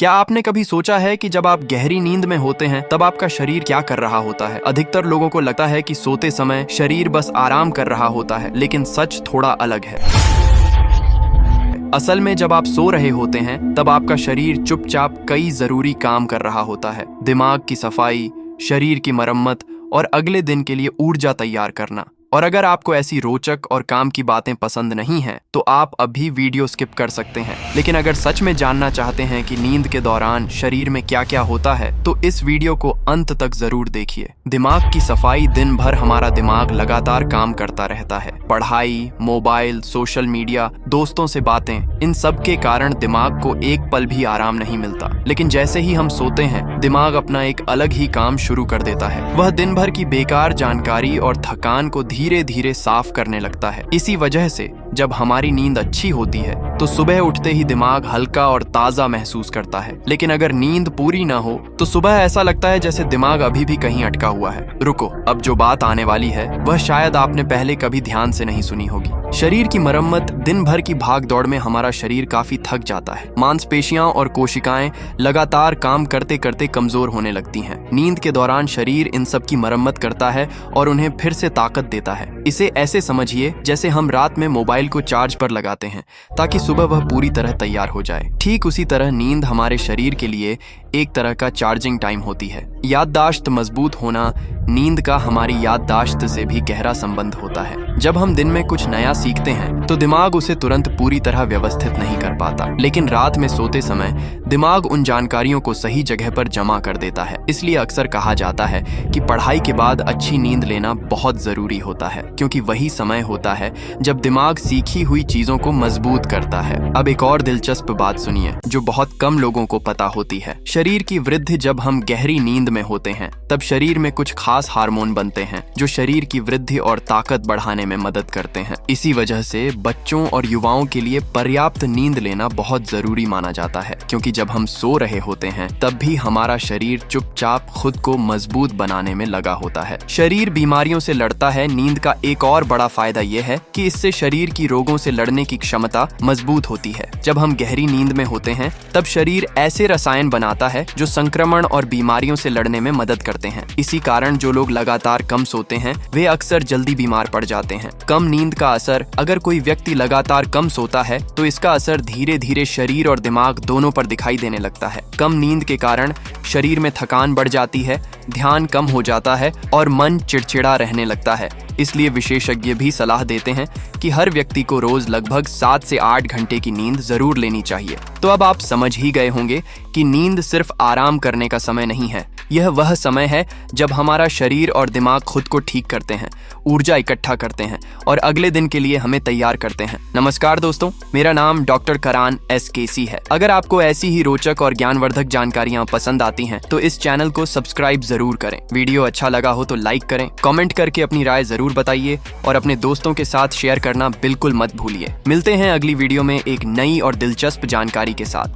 क्या आपने कभी सोचा है कि जब आप गहरी नींद में होते हैं तब आपका शरीर क्या कर रहा होता है? अधिकतर लोगों को लगता है कि सोते समय शरीर बस आराम कर रहा होता है, लेकिन सच थोड़ा अलग है। असल में जब आप सो रहे होते हैं तब आपका शरीर चुपचाप कई जरूरी काम कर रहा होता है। दिमाग की सफाई, शरीर की मरम्मत और अगले दिन के लिए ऊर्जा तैयार करना। और अगर आपको ऐसी रोचक और काम की बातें पसंद नहीं हैं, तो आप अभी वीडियो स्किप कर सकते हैं। लेकिन अगर सच में जानना चाहते हैं कि नींद के दौरान शरीर में क्या क्या होता है, तो इस वीडियो को अंत तक जरूर देखिए। दिमाग की सफाई। दिन भर हमारा दिमाग लगातार काम करता रहता है। पढ़ाई, मोबाइल, सोशल मीडिया, दोस्तों से बातें, इन सब के कारण दिमाग को एक पल भी आराम नहीं मिलता। लेकिन जैसे ही हम सोते हैं, दिमाग अपना एक अलग ही काम शुरू कर देता है। वह दिन भर की बेकार जानकारी और थकान को धीरे धीरे साफ करने लगता है। इसी वजह से जब हमारी नींद अच्छी होती है तो सुबह उठते ही दिमाग हल्का और ताजा महसूस करता है। लेकिन अगर नींद पूरी ना हो तो सुबह ऐसा लगता है जैसे दिमाग अभी भी कहीं अटका हुआ है। रुको, अब जो बात आने वाली है वह शायद आपने पहले कभी ध्यान से नहीं सुनी होगी। शरीर की मरम्मत। दिन भर की भाग दौड़ में हमारा शरीर काफी थक जाता है। मांसपेशियां और कोशिकाएं लगातार काम करते करते कमजोर होने लगती हैं। नींद के दौरान शरीर इन सब की मरम्मत करता है और उन्हें फिर से ताकत देता है। इसे ऐसे समझिए जैसे हम रात में मोबाइल को चार्ज पर लगाते हैं ताकि सुबह वह पूरी तरह तैयार हो जाए। ठीक उसी तरह नींद हमारे शरीर के लिए एक तरह का चार्जिंग टाइम होती है। याददाश्त मजबूत होना। नींद का हमारी याददाश्त से भी गहरा संबंध होता है। जब हम दिन में कुछ नया सीखते हैं तो दिमाग उसे तुरंत पूरी तरह व्यवस्थित नहीं कर पाता, लेकिन रात में सोते समय दिमाग उन जानकारियों को सही जगह पर जमा कर देता है। इसलिए अक्सर कहा जाता है कि पढ़ाई के बाद अच्छी नींद लेना बहुत जरूरी होता है, क्योंकि वही समय होता है जब दिमाग सीखी हुई चीजों को मजबूत करता है। अब एक और दिलचस्प बात सुनिए जो बहुत कम लोगों को पता होती है। शरीर की वृद्धि। जब हम गहरी नींद में होते हैं तब शरीर में कुछ खास हार्मोन बनते हैं जो शरीर की वृद्धि और ताकत बढ़ाने में मदद करते हैं। इसी वजह से बच्चों और युवाओं के लिए पर्याप्त नींद लेना बहुत जरूरी माना जाता है, क्योंकि जब हम सो रहे होते हैं तब भी हमारा शरीर चुपचाप खुद को मजबूत बनाने में लगा होता है। शरीर बीमारियों से लड़ता है। नींद का एक और बड़ा फायदा यह है कि इससे शरीर की रोगों से लड़ने की क्षमता मजबूत होती है। जब हम गहरी नींद में होते हैं तब शरीर ऐसे रसायन बनाता है जो संक्रमण और बीमारियों से लड़ने में मदद करते हैं। इसी कारण जो लोग लगातार कम सोते हैं वे अक्सर जल्दी बीमार पड़ जाते हैं। कम नींद का असर। अगर कोई व्यक्ति लगातार कम सोता है तो इसका असर धीरे धीरे शरीर और दिमाग दोनों पर दिखाई देने लगता है। कम नींद के कारण शरीर में थकान बढ़ जाती है, ध्यान कम हो जाता है और मन चिड़चिड़ा रहने लगता है। इसलिए विशेषज्ञ भी सलाह देते हैं कि हर व्यक्ति को रोज लगभग 7 से 8 घंटे की नींद जरूर लेनी चाहिए। तो अब आप समझ ही गए होंगे कि नींद सिर्फ आराम करने का समय नहीं है। यह वह समय है जब हमारा शरीर और दिमाग खुद को ठीक करते हैं, ऊर्जा इकट्ठा करते हैं और अगले दिन के लिए हमें तैयार करते हैं। नमस्कार दोस्तों, मेरा नाम डॉक्टर करान SKC है। अगर आपको ऐसी ही रोचक और ज्ञानवर्धक जानकारियां पसंद आती हैं तो इस चैनल को सब्सक्राइब जरूर करें। वीडियो अच्छा लगा हो तो लाइक करें, कमेंट करके अपनी राय जरूर बताइए और अपने दोस्तों के साथ शेयर करना बिल्कुल मत भूलिए। मिलते हैं अगली वीडियो में एक नई और दिलचस्प जानकारी के साथ।